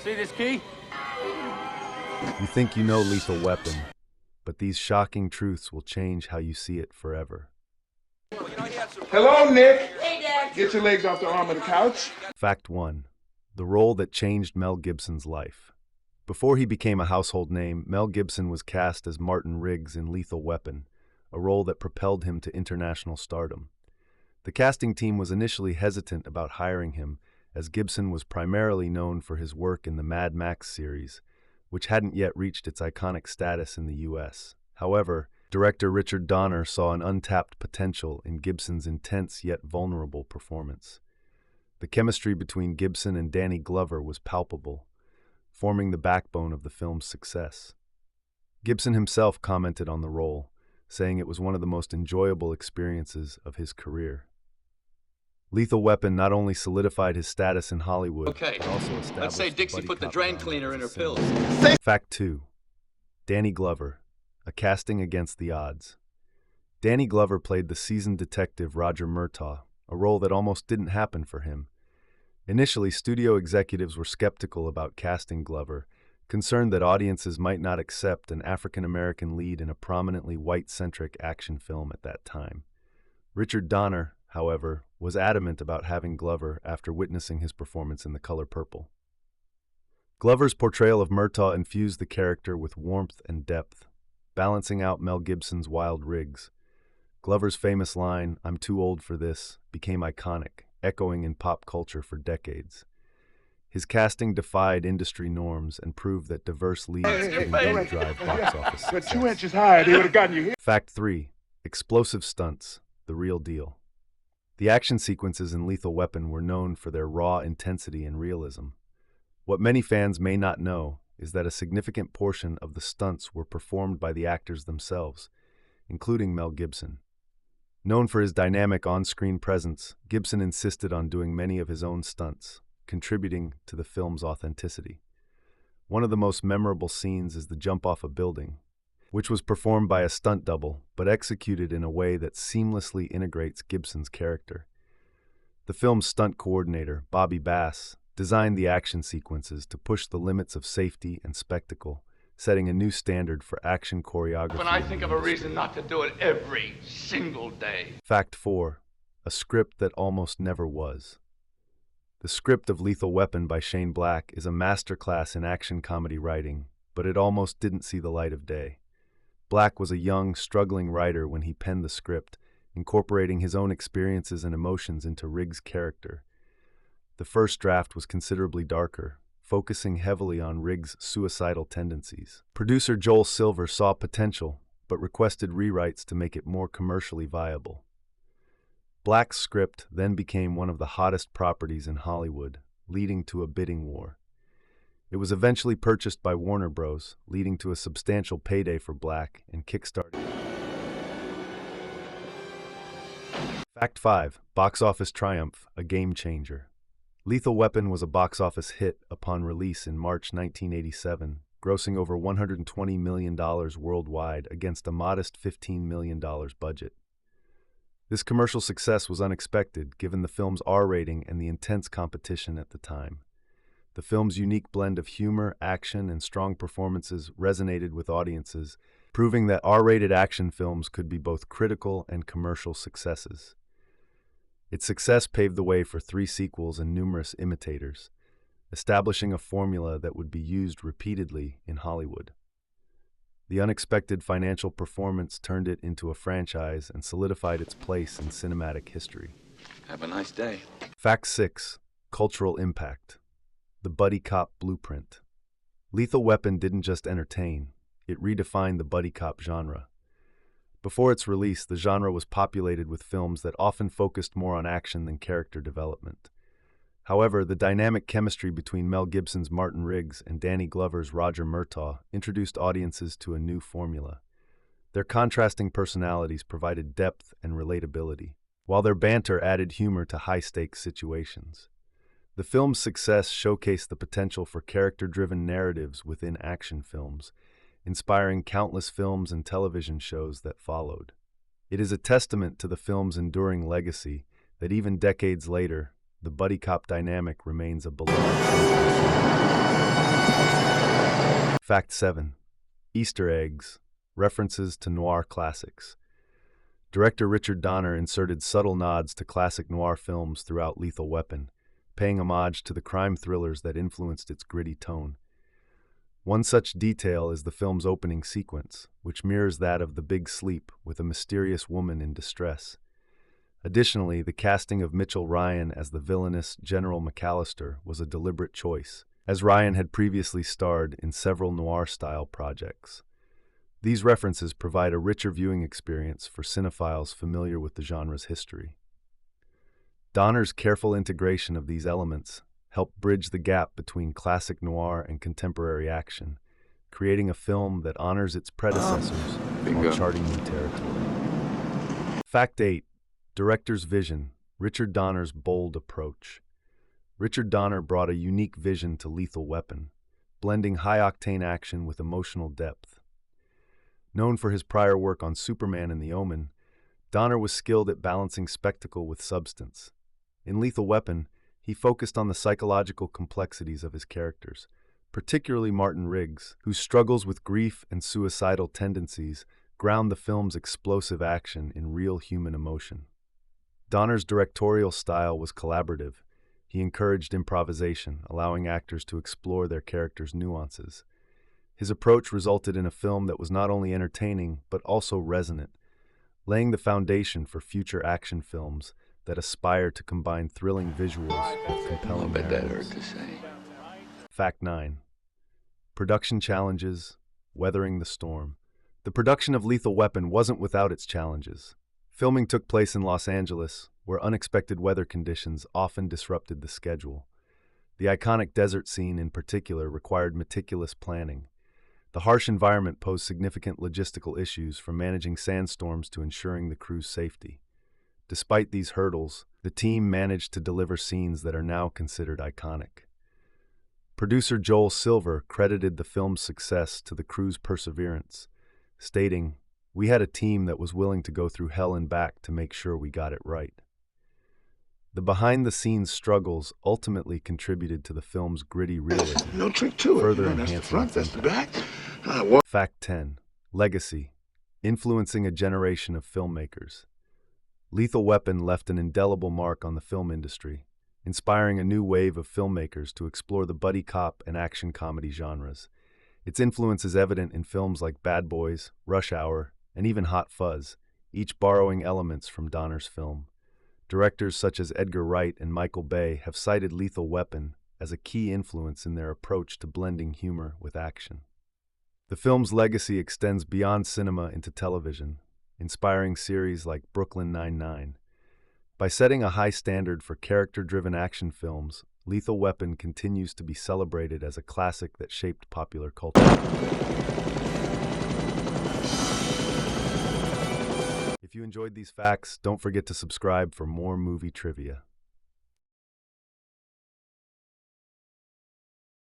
See this key? You think you know Lethal Weapon, but these shocking truths will change how you see it forever. Hello, Nick. Hey, Dad. Get your legs off the arm of the couch. Fact 1. The role that changed Mel Gibson's life. Before he became a household name, Mel Gibson was cast as Martin Riggs in Lethal Weapon, a role that propelled him to international stardom. The casting team was initially hesitant about hiring him, as Gibson was primarily known for his work in the Mad Max series, which hadn't yet reached its iconic status in the U.S. However, director Richard Donner saw an untapped potential in Gibson's intense yet vulnerable performance. The chemistry between Gibson and Danny Glover was palpable, forming the backbone of the film's success. Gibson himself commented on the role, saying it was one of the most enjoyable experiences of his career. Lethal Weapon not only solidified his status in Hollywood, but also established Let's say Dixie put the drain cleaner in her pills. Fact 2. Danny Glover, a casting against the odds. Danny Glover played the seasoned detective Roger Murtaugh, a role that almost didn't happen for him. Initially, studio executives were skeptical about casting Glover, concerned that audiences might not accept an African-American lead in a prominently white-centric action film at that time. Richard Donner, however, was adamant about having Glover after witnessing his performance in The Color Purple. Glover's portrayal of Murtaugh infused the character with warmth and depth, balancing out Mel Gibson's wild Riggs. Glover's famous line, "I'm too old for this," became iconic, echoing in pop culture for decades. His casting defied industry norms and proved that diverse leads can indeed drive box office success. But 2 inches higher, they would have gotten you here. Fact 3. Explosive stunts, the real deal. The action sequences in Lethal Weapon were known for their raw intensity and realism. What many fans may not know is that a significant portion of the stunts were performed by the actors themselves, including Mel Gibson. Known for his dynamic on-screen presence, Gibson insisted on doing many of his own stunts, contributing to the film's authenticity. One of the most memorable scenes is the jump off a building, which was performed by a stunt double, but executed in a way that seamlessly integrates Gibson's character. The film's stunt coordinator, Bobby Bass, designed the action sequences to push the limits of safety and spectacle, setting a new standard for action choreography. When I think of a reason not to do it every single day. Fact 4. A script that almost never was. The script of Lethal Weapon by Shane Black is a masterclass in action comedy writing, but it almost didn't see the light of day. Black was a young, struggling writer when he penned the script, incorporating his own experiences and emotions into Riggs' character. The first draft was considerably darker, focusing heavily on Riggs' suicidal tendencies. Producer Joel Silver saw potential, but requested rewrites to make it more commercially viable. Black's script then became one of the hottest properties in Hollywood, leading to a bidding war. It was eventually purchased by Warner Bros., leading to a substantial payday for Black and kickstarting. Fact 5. Box office triumph, a game changer. Lethal Weapon was a box office hit upon release in March 1987, grossing over $120 million worldwide against a modest $15 million budget. This commercial success was unexpected given the film's R rating and the intense competition at the time. The film's unique blend of humor, action, and strong performances resonated with audiences, proving that R-rated action films could be both critical and commercial successes. Its success paved the way for 3 sequels and numerous imitators, establishing a formula that would be used repeatedly in Hollywood. The unexpected financial performance turned it into a franchise and solidified its place in cinematic history. Have a nice day. Fact 6. Cultural impact. The buddy cop blueprint. Lethal Weapon didn't just entertain, it redefined the buddy cop genre. Before its release, the genre was populated with films that often focused more on action than character development. However, the dynamic chemistry between Mel Gibson's Martin Riggs and Danny Glover's Roger Murtaugh introduced audiences to a new formula. Their contrasting personalities provided depth and relatability, while their banter added humor to high-stakes situations. The film's success showcased the potential for character-driven narratives within action films, inspiring countless films and television shows that followed. It is a testament to the film's enduring legacy that even decades later, the buddy cop dynamic remains a beloved. Fact 7. Easter eggs, references to noir classics. Director Richard Donner inserted subtle nods to classic noir films throughout Lethal Weapon, paying homage to the crime thrillers that influenced its gritty tone. One such detail is the film's opening sequence, which mirrors that of The Big Sleep with a mysterious woman in distress. Additionally, the casting of Mitchell Ryan as the villainous General McAllister was a deliberate choice, as Ryan had previously starred in several noir-style projects. These references provide a richer viewing experience for cinephiles familiar with the genre's history. Donner's careful integration of these elements helped bridge the gap between classic noir and contemporary action, creating a film that honors its predecessors while charting new territory. Fact 8. Director's vision, Richard Donner's bold approach. Richard Donner brought a unique vision to Lethal Weapon, blending high-octane action with emotional depth. Known for his prior work on Superman and The Omen, Donner was skilled at balancing spectacle with substance. In Lethal Weapon, he focused on the psychological complexities of his characters, particularly Martin Riggs, whose struggles with grief and suicidal tendencies ground the film's explosive action in real human emotion. Donner's directorial style was collaborative. He encouraged improvisation, allowing actors to explore their characters' nuances. His approach resulted in a film that was not only entertaining, but also resonant, laying the foundation for future action films that aspire to combine thrilling visuals with compelling narratives. Fact 9. Production challenges, weathering the storm. The production of Lethal Weapon wasn't without its challenges. Filming took place in Los Angeles, where unexpected weather conditions often disrupted the schedule. The iconic desert scene in particular required meticulous planning. The harsh environment posed significant logistical issues, from managing sandstorms to ensuring the crew's safety. Despite these hurdles, the team managed to deliver scenes that are now considered iconic. Producer Joel Silver credited the film's success to the crew's perseverance, stating, "We had a team that was willing to go through hell and back to make sure we got it right." The behind-the-scenes struggles ultimately contributed to the film's gritty realism, No trick to it. further That's the enhancing front, its that's the back. impact. Fact 10. Legacy, influencing a generation of filmmakers. Lethal Weapon left an indelible mark on the film industry, inspiring a new wave of filmmakers to explore the buddy cop and action comedy genres. Its influence is evident in films like Bad Boys, Rush Hour, and even Hot Fuzz, each borrowing elements from Donner's film. Directors such as Edgar Wright and Michael Bay have cited Lethal Weapon as a key influence in their approach to blending humor with action. The film's legacy extends beyond cinema into television, inspiring series like Brooklyn Nine-Nine. By setting a high standard for character-driven action films, Lethal Weapon continues to be celebrated as a classic that shaped popular culture. If you enjoyed these facts, don't forget to subscribe for more movie trivia.